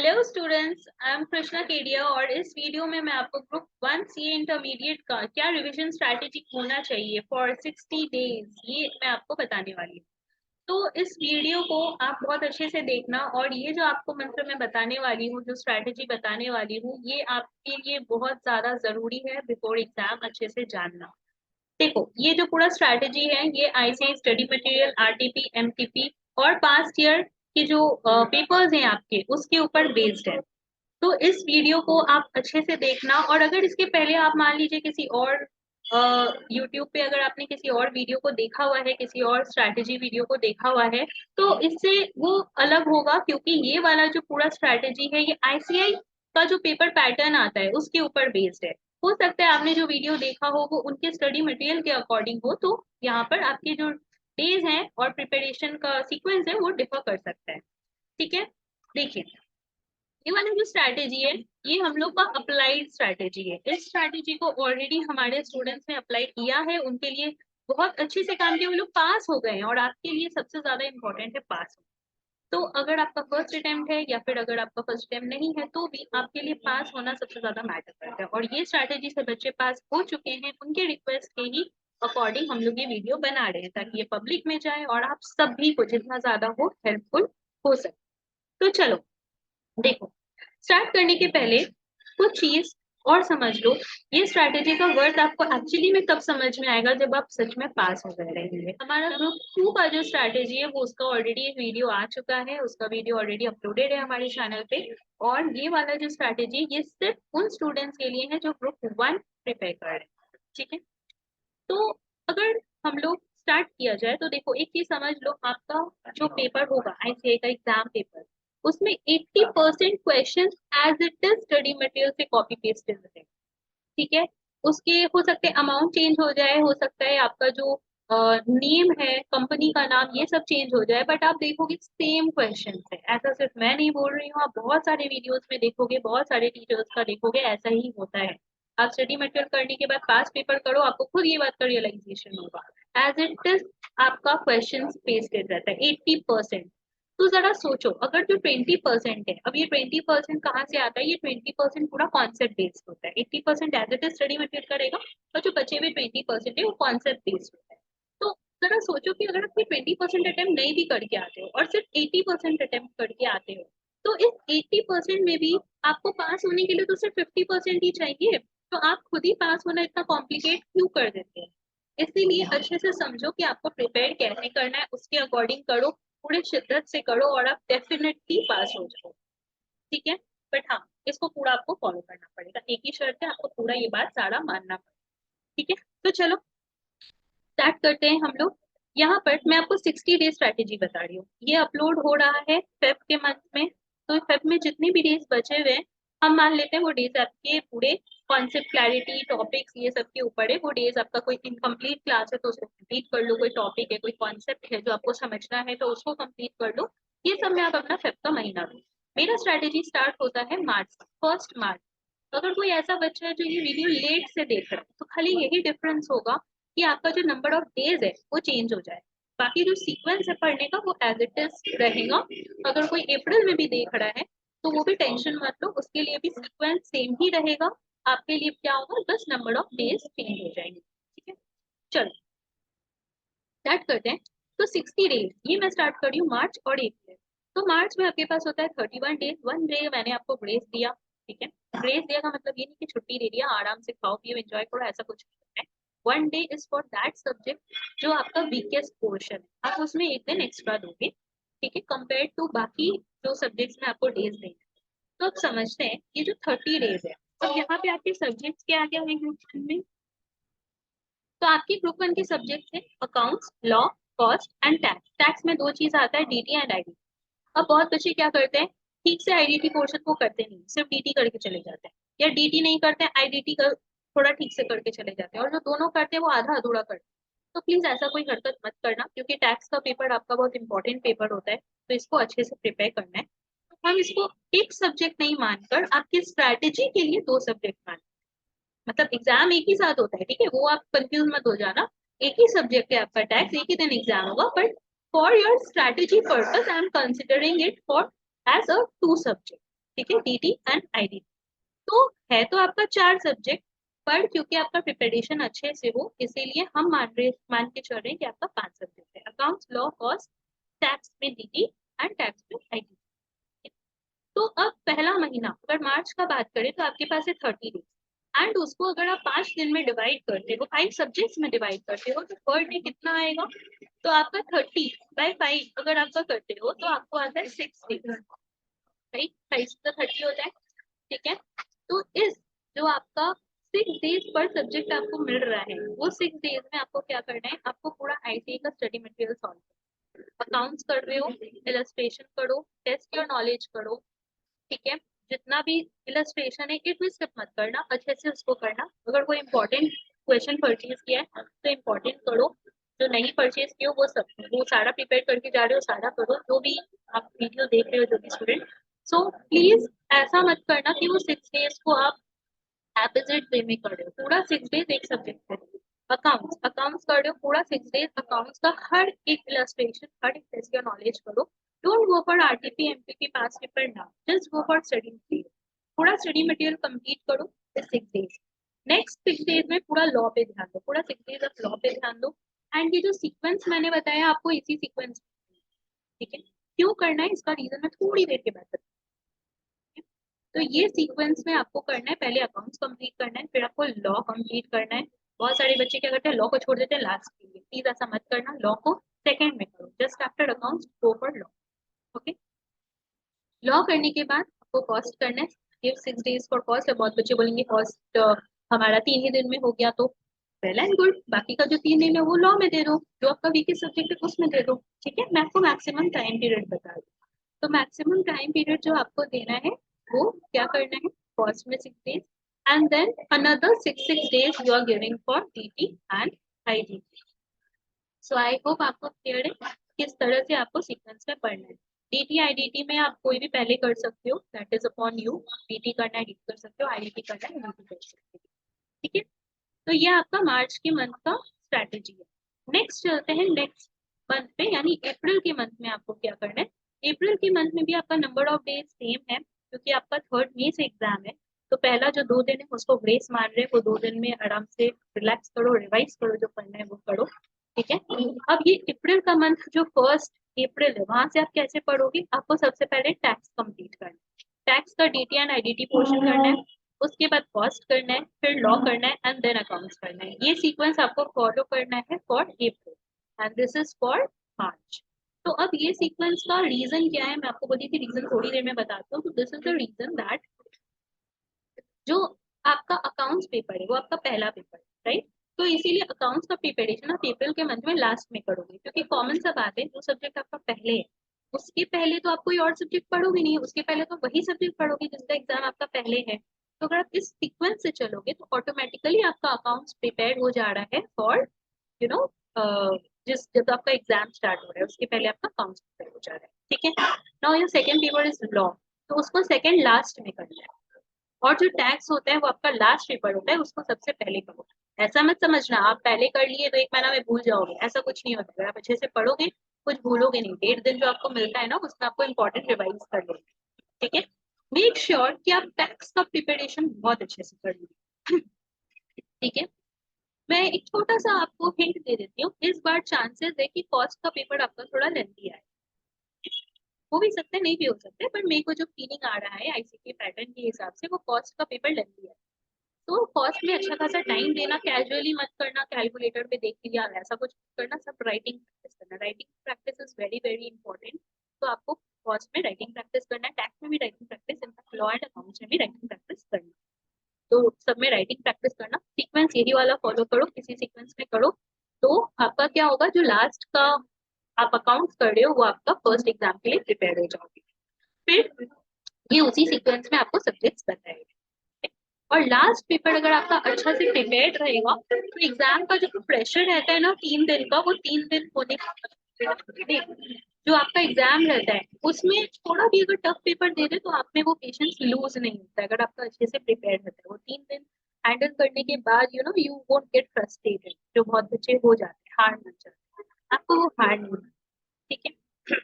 Hello students, I am Krishna Kedia और इस video में मैं आपको ग्रुप 1 सीए इंटरमीडिएट का क्या रिवीजन स्ट्रैटेजी होना चाहिए फॉर 60 डेज ये मैं आपको बताने वाली हूँ। तो इस वीडियो को आप बहुत अच्छे से देखना और ये जो आपको मंत्र मैं बताने वाली हूँ, जो स्ट्रैटेजी बताने वाली हूँ, ये आपके लिए बहुत ज्यादा जरूरी है बिफोर एग्जाम अच्छे से जानना। देखो, ये जो पूरा स्ट्रैटेजी है ये ICI study material, RTP, MTP और पास्ट ईयर के जो पेपर्स हैं आपके उसके ऊपर बेस्ड है। तो इस वीडियो को आप अच्छे से देखना और अगर इसके पहले आप मान लीजिए किसी और यूट्यूब पे अगर आपने किसी और वीडियो को देखा हुआ है, किसी और स्ट्रैटेजी वीडियो को देखा हुआ है, तो इससे वो अलग होगा क्योंकि ये वाला जो पूरा स्ट्रैटेजी है ये आईसीआई का जो पेपर पैटर्न आता है उसके ऊपर बेस्ड है। हो सकता है आपने जो वीडियो देखा हो वो उनके स्टडी मटेरियल के अकॉर्डिंग हो, तो यहाँ पर आपके जो डेज हैं और प्रिपरेशन का सीक्वेंस है वो डिफर कर सकता है। ठीक है, देखिए, ये वाला जो स्ट्रैटेजी है ये हम लोग का अप्लाइड स्ट्रैटेजी है। इस स्ट्रैटेजी को ऑलरेडी हमारे स्टूडेंट्स ने अप्लाई किया है, उनके लिए बहुत अच्छे से काम किया, वो लोग पास हो गए हैं और आपके लिए सबसे ज्यादा इंपॉर्टेंट है पास हो। तो अगर आपका फर्स्ट अटेम्प्ट है या फिर अगर आपका फर्स्ट अटेम्प्ट नहीं है तो भी आपके लिए पास होना सबसे ज्यादा मैटर करता है और ये स्ट्रैटेजी से बच्चे पास हो चुके हैं, उनके रिक्वेस्ट के ही अकॉर्डिंग हम लोग ये वीडियो बना रहे हैं ताकि ये पब्लिक में जाए और आप सभी को जितना ज्यादा हो हेल्पफुल हो सके। तो चलो देखो, स्टार्ट करने के पहले कुछ चीज और समझ लो। ये स्ट्रैटेजी का वर्थ आपको एक्चुअली में तब समझ में आएगा जब आप सच में पास हो गए रहेंगे। हमारा ग्रुप 2 का जो स्ट्रैटेजी है वो उसका ऑलरेडी एक वीडियो आ चुका है, उसका वीडियो ऑलरेडी अपलोडेड है हमारे चैनल पे। और ये वाला जो स्ट्रैटेजी ये सिर्फ उन स्टूडेंट्स के लिए है जो ग्रुप 1 प्रिपेयर कर रहे हैं। ठीक है, तो अगर हम लोग स्टार्ट किया जाए तो देखो, एक चीज समझ लो, आपका जो पेपर होगा आईसीआई का एग्जाम पेपर, उसमें 80% question as it is study material से कॉपी पेस्टेड रहेंगे। ठीक है, उसके हो सकते हैं अमाउंट चेंज हो जाए, हो सकता है आपका जो नेम है, कंपनी का नाम, ये सब चेंज हो जाए, बट आप देखोगे सेम क्वेश्चन है। ऐसा सिर्फ मैं नहीं बोल रही हूँ, आप बहुत सारे वीडियोस में देखोगे, बहुत सारे टीचर्स का देखोगे, ऐसा ही होता है। आप स्टडी मटेरियल करने के बाद पास पेपर करो, आपको खुद ये बात का रियलाइजेशन होगा। एज इट इज आपका क्वेश्चन पेस्टेड रहता है 80%। तो जरा सोचो, अगर जो 20% है, अब ये 20% कहाँ से आता है? ये 20% पूरा कॉन्सेप्ट बेस्ड होता है। 80% as it is study material करेगा और जो बचे हुए 20% है वो कॉन्सेप्ट बेस्ड होता है। तो जरा सोचो कि अगर आप 20% अटेम्प्ट नहीं भी करके आते हो और सिर्फ 80% अटेम्प्ट करके आते हो, तो इस 80% में भी आपको पास होने के लिए तो सिर्फ 50% ही चाहिए। तो आप खुद ही पास होना इतना कॉम्प्लिकेट क्यों कर देते हैं? इसीलिए अच्छे से समझो कि आपको प्रिपेयर कैसे करना है, उसके अकॉर्डिंग करो, पूरे शिद्दत से करो और आप डेफिनेटली पास हो जाओ। ठीक है, बट हाँ, इसको पूरा आपको फॉलो करना पड़ेगा। एक ही शर्त है, आपको पूरा ये बात सारा मानना पड़ेगा। ठीक है, तो चलो स्टार्ट करते हैं हम लोग। यहाँ पर मैं आपको 60 डे स्ट्रैटेजी बता रही हूँ, ये अपलोड हो रहा है फेब के मंथ में। तो फेब में जितने भी डेज बचे हुए हैं, हम मान लेते हैं वो डेज आपके पूरे कॉन्सेप्ट क्लैरिटी टॉपिक्स ये सब के ऊपर है। वो डेज आपका कोई इनकम्प्लीट क्लास है तो उसको कंप्लीट कर लो, कोई टॉपिक है, कोई कॉन्सेप्ट है जो आपको समझना है तो उसको कंप्लीट कर लो। ये सब में आप अपना फेब का महीना दो। मेरा स्ट्रैटेजी स्टार्ट होता है मार्च, 1 मार्च। अगर कोई ऐसा बच्चा है जो ये वीडियो लेट से देख रहा है तो खाली यही डिफरेंस होगा कि आपका जो नंबर ऑफ डेज है वो चेंज हो जाए, बाकी जो सीक्वेंस है पढ़ने का वो एज इट इज रहेगा। अगर कोई अप्रैल में भी देख रहा है तो वो भी टेंशन मत लो, उसके लिए भी सीक्वेंस सेम ही रहेगा। आपके लिए क्या होगा, बस नंबर ऑफ डेज चेंज हो जाएंगे। ठीक है, चलो स्टार्ट करते हैं। तो 60 डेज ये मैं स्टार्ट कर रही हूँ मार्च और अप्रैल। तो मार्च में आपके पास होता है 31 डेज। 1 डे मैंने आपको ग्रेस दिया। ठीक है, ग्रेस दिया का मतलब ये नहीं कि छुट्टी दे दिया, आराम से खाओ पियो एंजॉय करो, ऐसा कुछ नहीं है। 1 day is for that subject जो आपका वीकेस्ट पोर्शन है, आप उसमें एक दिन एक्स्ट्रा दोगे। ठीक है, कंपेयर टू बाकी जो सब्जेक्ट्स में आपको डेज देंगे। तो अब समझते हैं ये जो 30 डेज है, अब यहाँ पे आपके सब्जेक्ट्स क्या क्या है ग्रुप में? तो आपकी ग्रुप 1 के सब्जेक्ट है accounts, law, cost and tax. Tax में दो चीज आता है, डीटी एंड आईडी। अब बहुत बच्चे क्या करते हैं, ठीक से आईडीटी पोर्शन को करते नहीं, सिर्फ डीटी करके चले जाते हैं, या डीटी नहीं करते हैं, आईडीटी कर थोड़ा ठीक से करके चले जाते हैं, और जो दोनों करते हैं वो आधा अधूरा करते हैं। तो प्लीज ऐसा कोई हरकत मत करना क्योंकि टैक्स का पेपर आपका बहुत इंपॉर्टेंट पेपर होता है, तो इसको अच्छे से प्रिपेयर करना है। तो हम इसको एक सब्जेक्ट नहीं मानकर आपकी स्ट्रैटेजी के लिए दो सब्जेक्ट मान, मतलब एग्जाम एक ही साथ होता है। ठीक है, वो आप कंफ्यूज मत हो जाना। एक ही सब्जेक्ट है आपका टैक्स, एक ही दिन एग्जाम होगा, but for your strategy purpose I am considering it for as a two subject. ठीक है, डीटी एंड आईडी। तो है तो आपका 4 सब्जेक्ट, पर क्योंकि आपका प्रिपरेशन अच्छे से हो इसीलिए हम मान के चल रहे हैं कि आपका 5 सब्जेक्ट है, अकाउंट्स, लॉ, कॉस्ट, टैक्स में डीटी एंड टैक्स में आईटी। तो अब पहला महीना अगर मार्च का बात करें तो आपके पास है 30 डेज, एंड उसको अगर आप 5 दिन में डिवाइड करते हो, 5 सब्जेक्ट्स में डिवाइड करते हो, तो पर डे कितना आएगा? तो आपका 30/5 अगर आपका करते हो तो आपको आता है 6 डेज, राइट? 5 तो 30 होता है, ठीक है। तो इस जो आपका 6 डेज पर सब्जेक्ट आपको मिल रहा है, वो 6 डेज में आपको क्या करना है? आपको पूरा आईसीए का स्टडी मटेरियल सॉल्व, अकाउंट्स कर रहे हो, इलस्ट्रेशन करो, टेस्ट योर नॉलेज करो, ठीक है। जितना भी इलस्ट्रेशन है एक भी स्किप मत करना, अच्छे से उसको करना। अगर कोई इंपॉर्टेंट क्वेश्चन परचेज किया है तो इंपॉर्टेंट करो, जो नहीं परचेज किया वो सारा प्रिपेयर करके जा रहे हो सारा करो, जो भी आप वीडियो देख रहे हो जो भी स्टूडेंट। सो प्लीज ऐसा मत करना कि वो 6 डेज को आप एपिजिट वे में कर रहे हो, पूरा 6 डेज एक सब्जेक्ट पे। अकाउंट्स कर रहे हो पूरा 6 डेज, अकाउंट्स का हर एक इलस्ट्रेशन, हर एक टेस्ट का नॉलेज करो। Don't go for RTP MPP pass paper ना, just go for study material, पूरा स्टडी मटेरियल कंप्लीट करो इस 6 डेज। नेक्स्ट 6 डेज में पूरा लॉ पे ध्यान दो, पूरा 6 डेज ऑफ लॉ पे ध्यान दो। एंड ये जो सीक्वेंस मैंने बताया आपको, इसी सीक्वेंस, ठीक है, क्यों करना है इसका रीजन मैं थोड़ी देर के बाद बताऊँ। तो ये सीक्वेंस में आपको करना है, पहले अकाउंट्स कंप्लीट करना है, फिर आपको लॉ कंप्लीट करना है। बहुत सारे बच्चे क्या करते हैं, लॉ को छोड़ देते हैं लास्ट के लिए, प्लीज ऐसा मत करना, लॉ को सेकंड में करो, just after accounts go for law. Okay, law करने के बाद आपको कॉस्ट करना है, गिव 6 डेज फॉर कॉस्ट। बहुत बच्चे बोलेंगे कॉस्ट हमारा 3 ही दिन में हो गया, तो वेल एंड गुड, बाकी का जो 3 दिन है वो लॉ में दे दो, जो आपका वीकेस्ट सब्जेक्ट है उसमें दे दो, ठीक है। मैं आपको मैक्सिमम टाइम पीरियड बता दूँ, तो मैक्सिमम टाइम पीरियड जो आपको देना है वो क्या करना है, फर्स्ट में 6 days, and then another 6 days you are giving for DT and IDT. So I hope आपको क्लियर है किस तरह से आपको सीक्वेंस में पढ़ना है। डीटी आईडीटी में आप कोई भी पहले कर सकते हो, that is upon you, DT करना है डीटी कर सकते हो, आईडीटी करना है आईडीटी कर सकते हो, ठीक है। तो ये आपका मार्च के मंथ का स्ट्रैटेजी है। नेक्स्ट चलते हैं नेक्स्ट मंथ पे, यानी अप्रैल के मंथ में आपको क्या करना है। अप्रैल के मंथ में भी आपका नंबर ऑफ डेज सेम है, क्योंकि आपका 3rd मई से एग्जाम है, तो पहला जो 2 दिन है उसको ग्रेस मान रहे हैं, वो 2 दिन में आराम से रिलैक्स करो, रिवाइज करो, जो पढ़ना है वो करो, ठीक है। अब ये अप्रैल का मंथ जो 1 अप्रैल है, वहां से आप कैसे पढ़ोगे? आपको सबसे पहले टैक्स कंप्लीट करना है, टैक्स का डीटी एंड आईडीटी पोर्शन करना है, उसके बाद कॉस्ट करना है, फिर लॉ करना है, एंड देन अकाउंट्स करना है। ये सीक्वेंस आपको फॉलो करना है for April, and this is for March. तो अब ये सीक्वेंस का रीजन क्या है, मैं आपको बोली थी रीजन थोड़ी देर में बताता हूँ। तो this is the reason that जो आपका अकाउंट्स पेपर है वो आपका पहला पेपर है, राइट? तो इसीलिए अकाउंट्स का प्रिपरेशन आप अप्रैल के मंथ में लास्ट में करोगे, क्योंकि कॉमन सा बात है, जो सब्जेक्ट आपका पहले है उसके पहले तो आप कोई और सब्जेक्ट पढ़ोगे नहीं, उसके पहले तो वही सब्जेक्ट पढ़ोगे जिसका एग्जाम आपका पहले है। तो अगर आप इस सीक्वेंस से चलोगे तो ऑटोमेटिकली आपका अकाउंट्स प्रिपेयर हो जा रहा है फॉर यू नो जिस जब आपका एग्जाम स्टार्ट हो रहा है उसके पहले आपका अकाउंट्स प्रिपेयर हो जा रहा है, ठीक है। Now your second paper is law, तो उसको सेकंड लास्ट में करना है, और जो टैक्स होता है वो आपका लास्ट पेपर होता है, उसको सबसे पहले करो। ऐसा मत समझना आप पहले कर लिए तो 1 महीना में भूल जाओगे, ऐसा कुछ नहीं होता। अगर आप अच्छे से पढ़ोगे कुछ भूलोगे नहीं, 1.5 दिन जो आपको मिलता है ना उसमें आपको इंपॉर्टेंट रिवाइज कर लेंगे, ठीक है। मेक श्योर कि आप टैक्स का प्रिपरेशन बहुत अच्छे से कर लीजिए, ठीक है। मैं एक छोटा सा आपको हिंट दे देती हूँ, इस बार चांसेस है कि कॉस्ट का पेपर आपका थोड़ा लेंथी आए, हो भी सकता है नहीं भी हो सकता है, पर मेरे को जो फीलिंग आ रहा है आईसीके पैटर्न के हिसाब से वो कॉस्ट का पेपर लेंथी है। तो कॉस्ट में अच्छा खासा टाइम देना, कैजुअली मत करना, कैलकुलेटर पे देख लिया ऐसा कुछ करना, सब राइटिंग प्रैक्टिस करना, writing practice is very very important. तो आपको कॉस्ट में राइटिंग प्रैक्टिस करना है, टैक्स में भी writing practice, in fact law and accounts में भी राइटिंग प्रैक्टिस करना। तो सब में राइटिंग प्रैक्टिस करना, सीक्वेंस यही वाला फॉलो करो, किसी सीक्वेंस में करो, तो आपका क्या होगा, जो लास्ट का आप अकाउंट्स कर रहे हो वो आपका फर्स्ट एग्जाम के लिए प्रिपेयर हो जाओगे। फिर ये उसी सीक्वेंस में आपको सब्जेक्ट्स बताएगा, और लास्ट पेपर अगर आपका अच्छा से प्रिपेयर्ड रहेगा तो एग्जाम का जो प्रेशर रहता है ना 3 दिन का, वो 3 दिन होने जो आपका एग्जाम रहता है उसमें थोड़ा भी अगर टफ पेपर दे दे तो आप में वो पेशेंस लूज नहीं होता है, अगर आपका अच्छे से प्रिपेयर रहता है। वो 3 दिन हैंडल करने के बाद यू वोंट गेट फ्रस्ट्रेटेड, जो बहुत बच्चे हो जाते हैं, हार मान जाते हैं, आपको वो हार नहीं, ठीक है।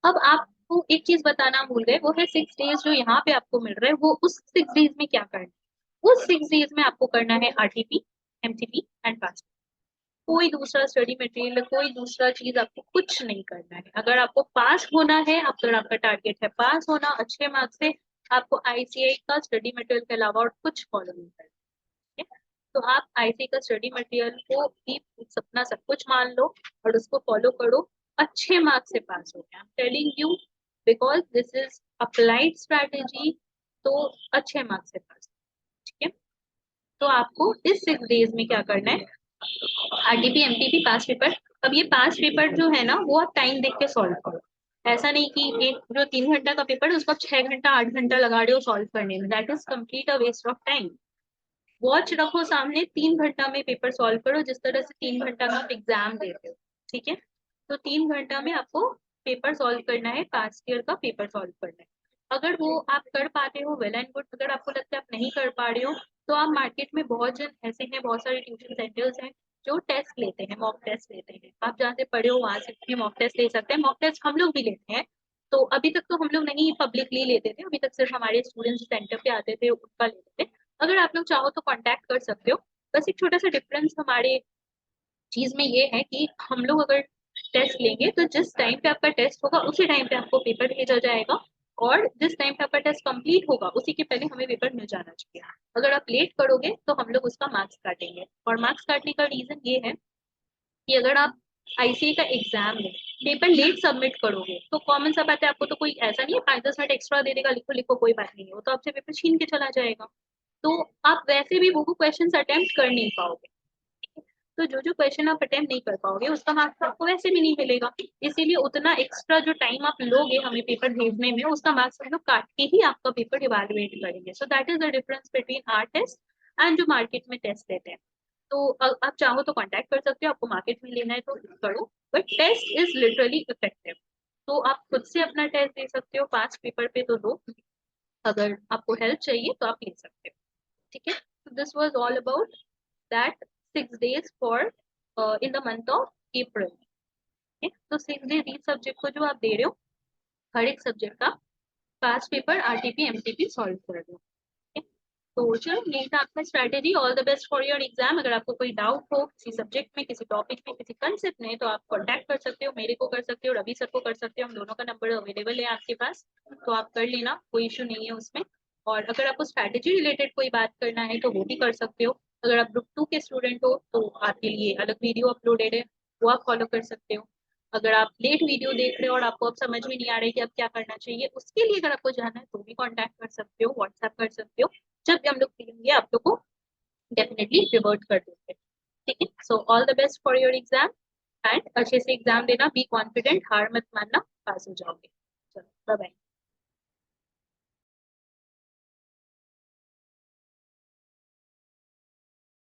अब आप तो एक चीज बताना भूल गए, वो है 6 डेज जो यहाँ पे आपको मिल रहा है, वो उस 6 डेज में क्या करना है। उस 6 डेज में आपको करना है आरटीपी, एमटीपी एंड पास। कोई दूसरा स्टडी मटेरियल, कोई दूसरा चीज आपको कुछ नहीं करना है। अगर आपको पास होना है, अगर आपका टारगेट है पास होना अच्छे मार्क्स से, आपको आईसीआई का स्टडी मटेरियल के अलावा और कुछ फॉलो नहीं करना है। तो आप आईसीआई का स्टडी मटेरियल को भी अपना सब कुछ मान लो और उसको फॉलो करो, अच्छे मार्क्स से पास हो गया। I am telling you because this is applied strategy, तो अच्छे मार्क्स से पास। ठीक है, तो आपको इस 6 डेज में क्या करना है, आरटीपी एमटीपी पास पेपर। अब ये पास पेपर जो है ना, वो आप टाइम देख के सॉल्व करो। ऐसा नहीं कि एक जो 3 घंटा का पेपर है उसको आप 6 घंटा 8 घंटा लगा रहे हो सॉल्व करने में, that is complete a waste of time. Watch रखो सामने, 3 घंटा में पेपर सॉल्व करो, जिस तरह से 3 घंटा का आप एग्जाम देते हो। ठीक है, तो 3 घंटा में आपको पेपर सॉल्व करना है, पास ईयर का पेपर सॉल्व करना है। अगर वो आप कर पाते हो वेल एंड गुड, अगर आपको लगता है आप नहीं कर पा रहे हो, तो आप मार्केट में बहुत जन ऐसे हैं, बहुत सारे ट्यूशन सेंटर्स हैं जो टेस्ट लेते हैं, मॉक टेस्ट लेते हैं। आप जहाँ से पढ़े हो वहां से भी मॉक टेस्ट ले सकते हैं। मॉक टेस्ट हम लोग भी लेते हैं। तो अभी तक तो हम लोग नहीं पब्लिकली लेते थे, अभी तक सिर्फ हमारे स्टूडेंट्स सेंटर पे आते थे उनका लेते थे। अगर आप लोग चाहो तो कांटेक्ट कर सकते हो। बस एक छोटा सा डिफरेंस हमारे चीज में ये है कि हम लोग अगर टेस्ट लेंगे तो जिस टाइम पे आपका टेस्ट होगा उसी टाइम पे आपको पेपर भेजा जाएगा, और जिस टाइम पे आपका टेस्ट कंप्लीट होगा उसी के पहले हमें पेपर मिल जाना चाहिए। अगर आप लेट करोगे तो हम लोग उसका मार्क्स काटेंगे, और मार्क्स काटने का रीजन ये है कि अगर आप आईसीए का एग्जाम में पेपर लेट सबमिट करोगे तो कॉमन सा बात है, आपको तो कोई ऐसा नहीं है 5-10 मिनट एक्स्ट्रा दे देगा, लिखो लिखो कोई बात नहीं है, वो तो आपसे पेपर छीन के चला जाएगा। तो आप वैसे भी वो क्वेश्चन अटेम्प्ट कर नहीं पाओगे। तो जो जो क्वेश्चन आप अटेम्प्ट नहीं कर पाओगे उसका मार्क्स आपको वैसे भी नहीं मिलेगा। इसीलिए उतना एक्स्ट्रा जो टाइम आप लोगे हमें पेपर भेजने में, उसका मार्क्स हम लोग काट के ही आपका पेपर इवेलुएट करेंगे। So that is the difference between our test and जो मार्केट में टेस्ट लेते हैं। तो आप चाहो तो कांटेक्ट कर सकते हो, आपको मार्केट में लेना है तो करो, but test is literally effective. तो आप खुद से अपना टेस्ट दे सकते हो, पास पेपर पे तो दो, अगर आपको हेल्प चाहिए तो आप ले सकते हो। ठीक है, this was all about that 6 days for in the month of April. तो 6 डेज इस सब्जेक्ट को जो आप दे रहे हो, हर एक सब्जेक्ट का पास पेपर आरटीपी एमटीपी सॉल्व कर दो। तो चलो यही था आपका strategy. All the best for your exam. अगर आपको कोई डाउट हो किसी सब्जेक्ट में, किसी टॉपिक में, किसी कंसेप्ट में, तो आप कांटेक्ट कर सकते हो, मेरे को कर सकते हो, रवि सर को कर सकते हो, हम दोनों का नंबर अवेलेबल है आपके पास, तो आप कर लेना, कोई इशू नहीं है उसमें। और अगर आपको स्ट्रैटेजी रिलेटेड कोई बात करना है तो वो भी कर सकते हो। अगर आप ग्रुप 2 के स्टूडेंट हो तो आपके लिए अलग वीडियो अपलोडेड है, वो आप फॉलो कर सकते हो। अगर आप लेट वीडियो देख रहे हो और आपको अब समझ में नहीं आ रहा है कि अब क्या करना चाहिए, उसके लिए अगर आपको जानना है तो भी कांटेक्ट कर सकते हो, व्हाट्सएप कर सकते हो। जब भी हम लोग फ्री होंगे आप लोग को डेफिनेटली रिवर्ट कर देंगे। ठीक है, so all the best for your exam, and अच्छे से एग्जाम देना, बी कॉन्फिडेंट, हार मत मानना, पास हो जाओगे। चलो बाय बाय।